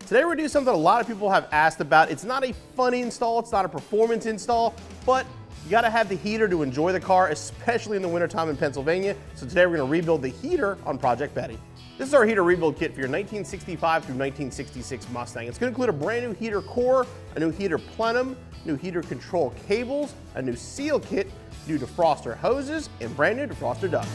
Today we're gonna do something a lot of people have asked about. It's not a fun install, it's not a performance install, but you gotta have the heater to enjoy the car, especially in the wintertime in Pennsylvania. So today we're gonna rebuild the heater on Project Betty. This is our heater rebuild kit for your 1965 through 1966 Mustang. It's gonna include a brand new heater core, a new heater plenum, new heater control cables, a new seal kit, new defroster hoses, and brand new defroster ducts.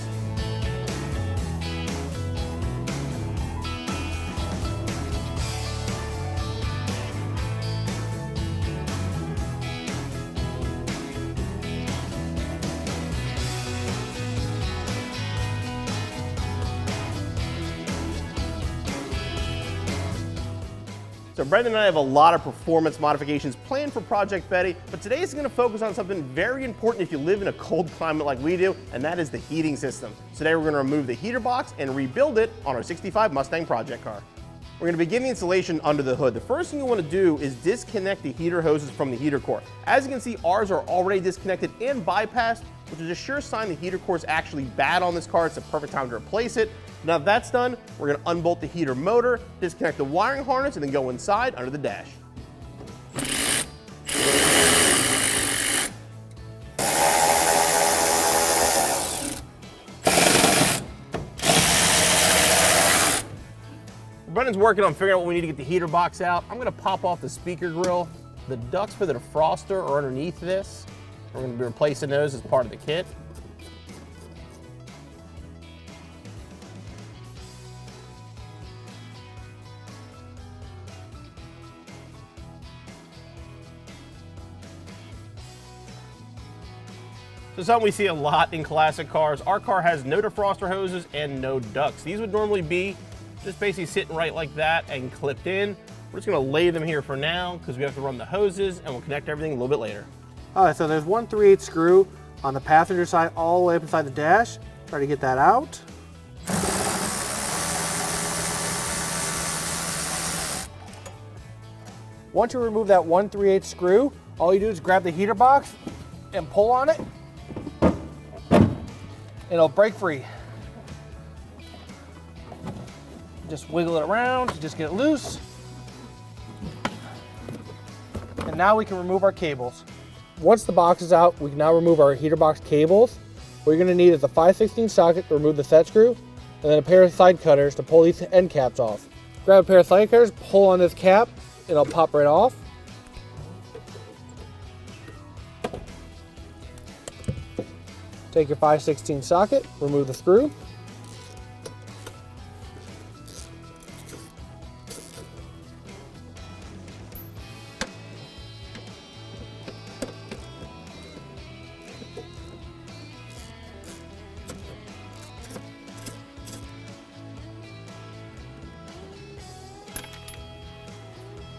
So Brendan and I have a lot of performance modifications planned for Project Betty, but today is going to focus on something very important if you live in a cold climate like we do, and that is the heating system. Today we're going to remove the heater box and rebuild it on our 65 Mustang project car. We're going to begin the installation under the hood. The first thing you want to do is disconnect the heater hoses from the heater core. As you can see, ours are already disconnected and bypassed, which is a sure sign the heater core is actually bad on this car. It's the perfect time to replace it. Now that that's done, we're going to unbolt the heater motor, disconnect the wiring harness, and then go inside under the dash. Brendan's working on figuring out what we need to get the heater box out. I'm going to pop off the speaker grill. The ducts for the defroster are underneath this. We're going to be replacing those as part of the kit. So something we see a lot in classic cars, our car has no defroster hoses and no ducts. These would normally be just basically sitting right like that and clipped in. We're just gonna lay them here for now because we have to run the hoses and we'll connect everything a little bit later. All right, so there's 1/3 screw on the passenger side all the way up inside the dash. Try to get that out. Once you remove that 1/3 screw, all you do is grab the heater box and pull on it. It'll break free. Just wiggle it around, just get it loose. And now we can remove our cables. Once the box is out, we can now remove our heater box cables. What you're gonna need is a 5/16 socket to remove the set screw, and then a pair of side cutters to pull these end caps off. Grab a pair of side cutters, pull on this cap, it'll pop right off. Take your 5/16 socket, remove the screw.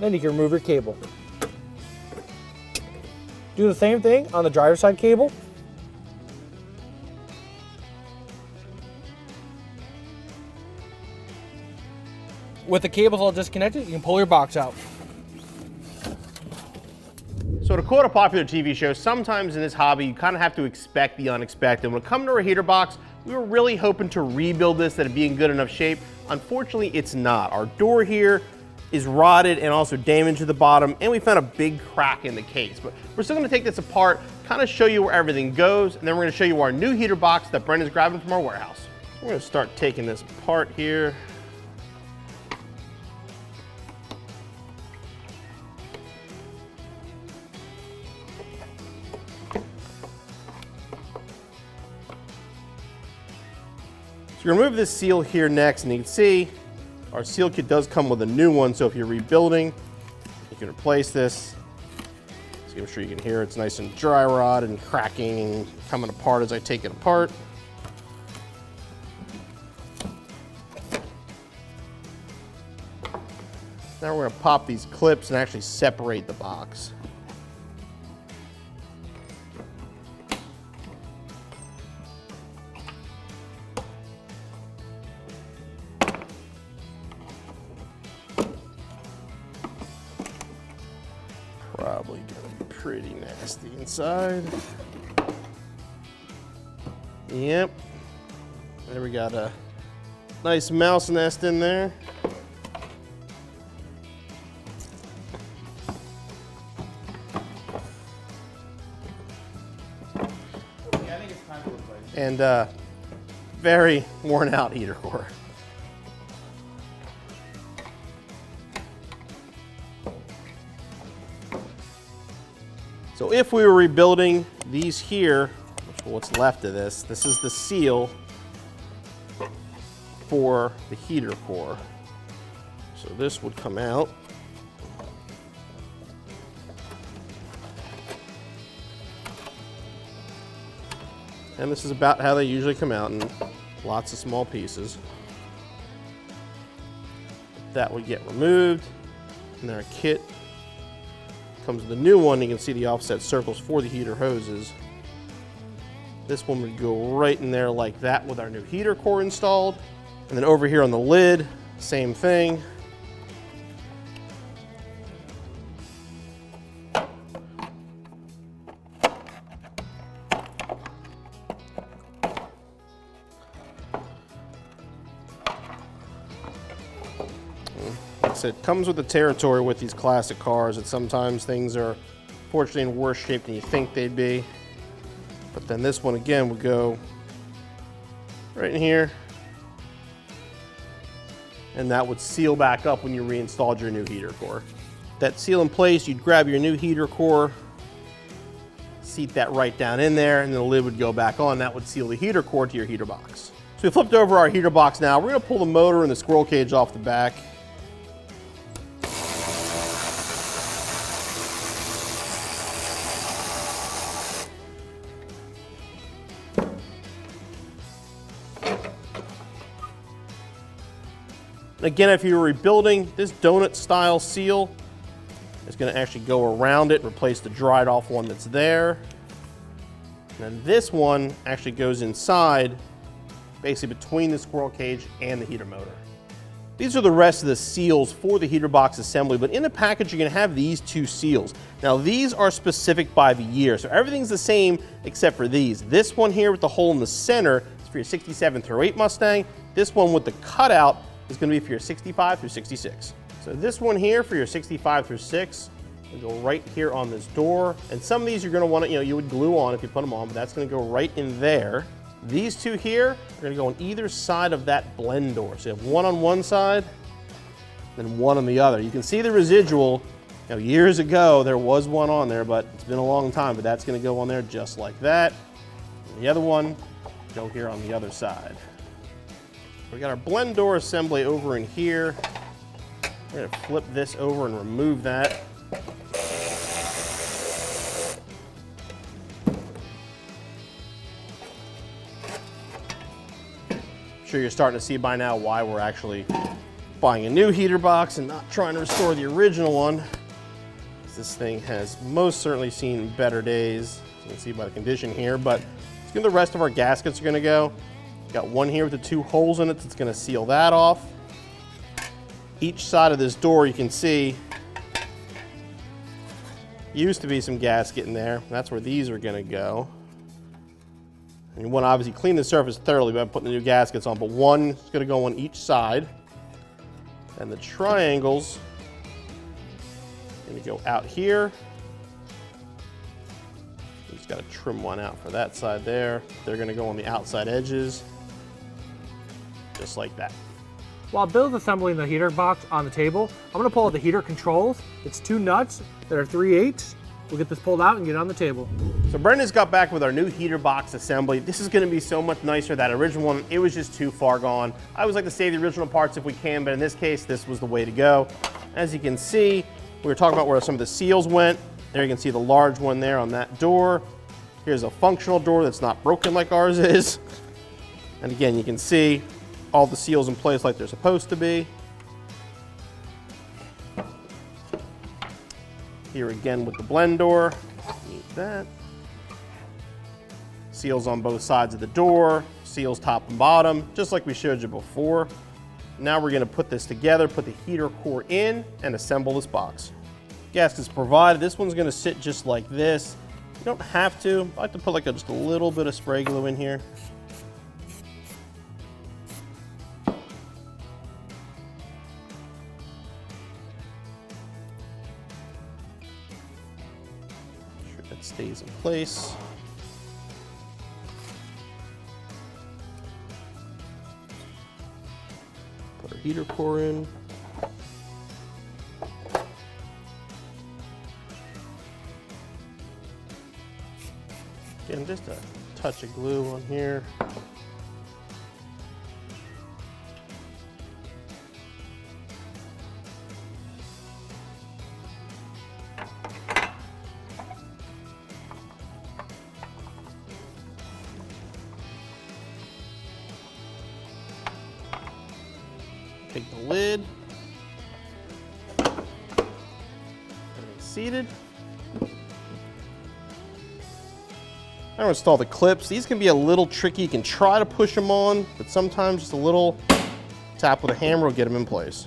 Then you can remove your cable. Do the same thing on the driver's side cable. With the cables all disconnected, you can pull your box out. So to quote a popular TV show, sometimes in this hobby, you kind of have to expect the unexpected. When it comes to our heater box, we were really hoping to rebuild this, that it'd be in good enough shape. Unfortunately, it's not. Our door here is rotted and also damaged to the bottom, and we found a big crack in the case. But we're still gonna take this apart, kind of show you where everything goes, and then we're gonna show you our new heater box that Brendan's grabbing from our warehouse. We're gonna start taking this apart here. So we're gonna remove this seal here next, and you can see our seal kit does come with a new one, so if you're rebuilding, you can replace this. So I'm sure you can hear it's nice and dry rot and cracking and coming apart as I take it apart. Now we're gonna pop these clips and actually separate the box. Probably gonna be pretty nasty inside. Yep. There we got a nice mouse nest in there. and very worn out heater core. So if we were rebuilding these here, what's left of this is the seal for the heater core. So this would come out. And this is about how they usually come out, in lots of small pieces. That would get removed, and then our kit comes with the new one. You can see the offset circles for the heater hoses. This one would go right in there like that with our new heater core installed. And then over here on the lid, same thing. It comes with the territory with these classic cars, that sometimes things are fortunately in worse shape than you think they'd be. But then this one again would go right in here, and that would seal back up when you reinstalled your new heater core. That seal in place, you'd grab your new heater core, seat that right down in there, and then the lid would go back on. That would seal the heater core to your heater box. So we flipped over our heater box now. We're gonna pull the motor and the squirrel cage off the back. Again, if you're rebuilding, this donut style seal is going to actually go around it, replace the dried off one that's there. And then this one actually goes inside, basically between the squirrel cage and the heater motor. These are the rest of the seals for the heater box assembly, but in the package you're going to have these two seals. Now these are specific by the year, so everything's the same except for these. This one here with the hole in the center is for your 67 through 8 Mustang. This one with the cutout is going to be for your 65 through 66. So this one here for your 65 through 6 will go right here on this door. And some of these you're going to want to, you would glue on if you put them on, but that's going to go right in there. These two here are going to go on either side of that blend door. So you have one on one side, then one on the other. You can see the residual. Years ago there was one on there, but it's been a long time, but that's going to go on there just like that. And the other one go here on the other side. We got our blend door assembly over in here. We're gonna flip this over and remove that. I'm sure you're starting to see by now why we're actually buying a new heater box and not trying to restore the original one. This thing has most certainly seen better days. You can see by the condition here, but it's gonna, the rest of our gaskets are gonna go. Got one here with the two holes in it that's going to seal that off. Each side of this door you can see used to be some gasket in there. That's where these are going to go. And you want to obviously clean the surface thoroughly by putting the new gaskets on, but one is going to go on each side. And the triangles are going to go out here. You just got to trim one out for that side there. They're going to go on the outside edges. Just like that. While Bill's assembling the heater box on the table, I'm going to pull out the heater controls. It's two nuts that are 3/8. We'll get this pulled out and get it on the table. So Brendan's got back with our new heater box assembly. This is going to be so much nicer. That original one, it was just too far gone. I always like to save the original parts if we can, but in this case, this was the way to go. As you can see, we were talking about where some of the seals went. There you can see the large one there on that door. Here's a functional door that's not broken like ours is. And again, you can see all the seals in place like they're supposed to be. Here again with the blend door, need that. Seals on both sides of the door, seals top and bottom, just like we showed you before. Now we're gonna put this together, put the heater core in, and assemble this box. Gaskets provided. This one's gonna sit just like this. You don't have to. I like to put like just a little bit of spray glue in here. Stays in place. heater core in. Again, just a touch of glue on here. Take the lid, everything's seated. I'm gonna install the clips. These can be a little tricky. You can try to push them on, but sometimes just a little tap with a hammer will get them in place.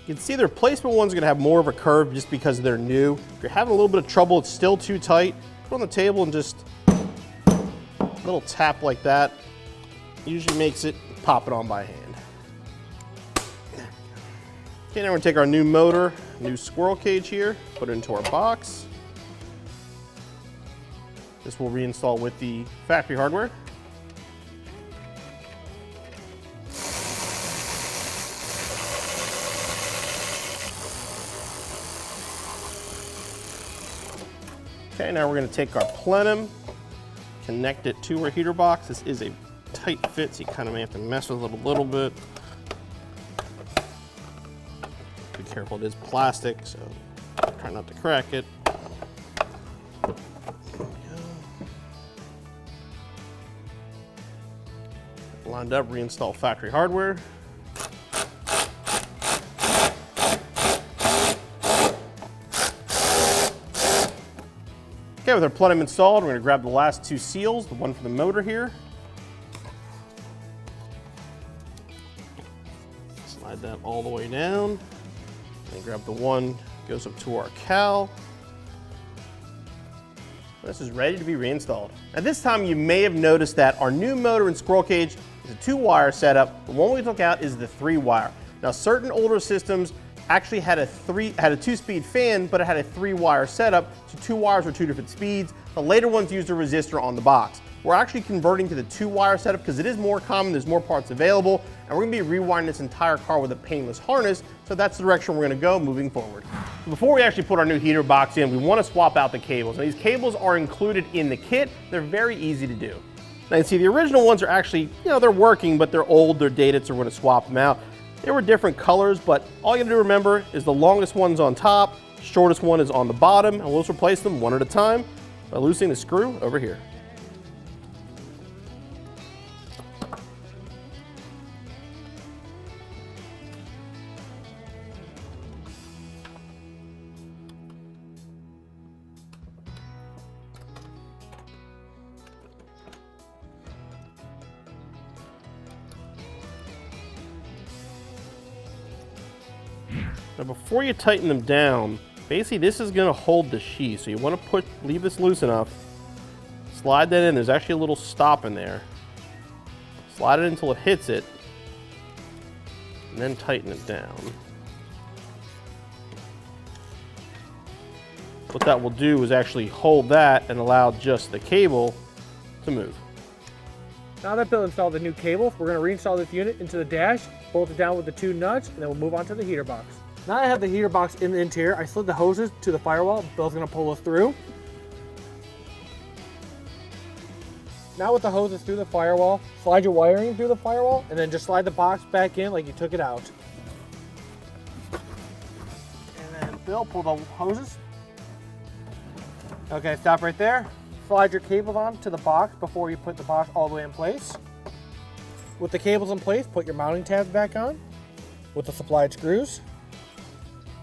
You can see their placement one's gonna have more of a curve just because they're new. If you're having a little bit of trouble, it's still too tight, put it on the table and just a little tap like that. Usually makes it pop it on by hand. Okay, now we're gonna take our new motor, new squirrel cage here, put it into our box. This will reinstall with the factory hardware. Okay, now we're going to take our plenum, connect it to our heater box. This is a tight fit, so you kind of may have to mess with it a little bit. Be careful, it is plastic, so try not to crack it. There we go. Lined up, reinstall factory hardware. Okay, with our plenum installed, we're going to grab the last two seals, the one for the motor here. Slide that all the way down. And grab the one that goes up to our cowl. This is ready to be reinstalled. At this time, you may have noticed that our new motor and squirrel cage is a 2-wire setup. The one we took out is the 3-wire. Now, certain older systems actually had a 2-speed fan, but it had a 3-wire setup, so 2 wires were 2 different speeds. The later ones used a resistor on the box. We're actually converting to the 2-wire setup because it is more common, there's more parts available, and we're gonna be rewiring this entire car with a painless harness, so that's the direction we're gonna go moving forward. Before we actually put our new heater box in, we wanna swap out the cables. Now, these cables are included in the kit. They're very easy to do. Now you can see the original ones are actually, they're working, but they're old, they're dated, so we're gonna swap them out. They were different colors, but all you have to remember is the longest one's on top, shortest one is on the bottom, and we'll just replace them one at a time by loosening the screw over here. Now before you tighten them down, basically this is going to hold the sheath. So you want to leave this loose enough, slide that in. There's actually a little stop in there. Slide it until it hits it, and then tighten it down. What that will do is actually hold that and allow just the cable to move. Now that Bill installed the new cable, we're going to reinstall this unit into the dash, bolt it down with the 2 nuts, and then we'll move on to the heater box. Now I have the heater box in the interior, I slid the hoses to the firewall. Bill's going to pull us through. Now with the hoses through the firewall, slide your wiring through the firewall, and then just slide the box back in like you took it out. And then Bill, pull the hoses. Okay, stop right there. Slide your cables on to the box before you put the box all the way in place. With the cables in place, put your mounting tabs back on with the supplied screws.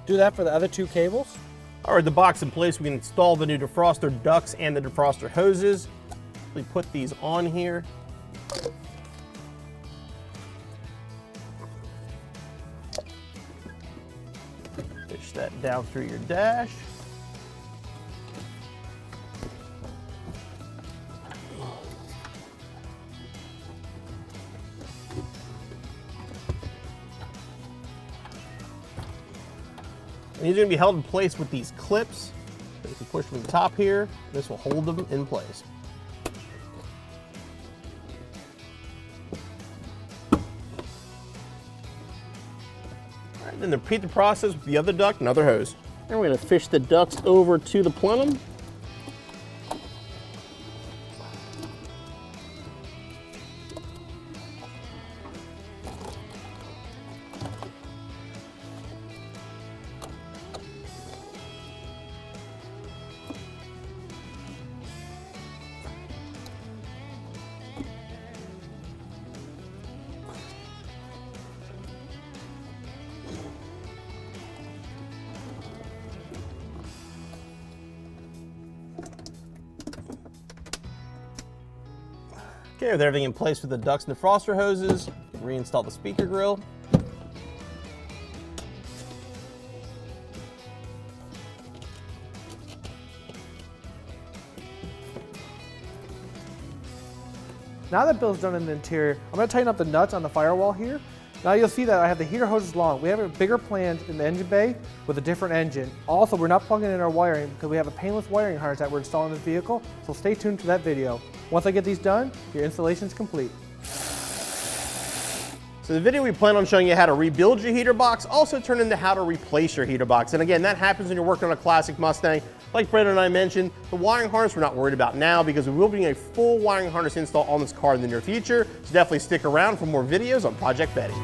Do that for the other 2 cables. All right, the box in place, we can install the new defroster ducts and the defroster hoses. We put these on here. Fish that down through your dash. And these are gonna be held in place with these clips. So you can push from the top here. This will hold them in place. All right, then repeat the process with the other duct and other hose. And we're gonna fish the ducts over to the plenum. Okay, with everything in place with the ducts and defroster hoses, reinstall the speaker grill. Now that Bill's done in the interior, I'm going to tighten up the nuts on the firewall here. Now you'll see that I have the heater hoses long. We have a bigger planned in the engine bay with a different engine. Also, we're not plugging in our wiring because we have a painless wiring harness that we're installing in this vehicle, so stay tuned to that video. Once I get these done, your installation is complete. So the video we plan on showing you how to rebuild your heater box also turned into how to replace your heater box. And again, that happens when you're working on a classic Mustang. Like Brandon and I mentioned, the wiring harness we're not worried about now because we will be doing a full wiring harness install on this car in the near future. So definitely stick around for more videos on Project Betty.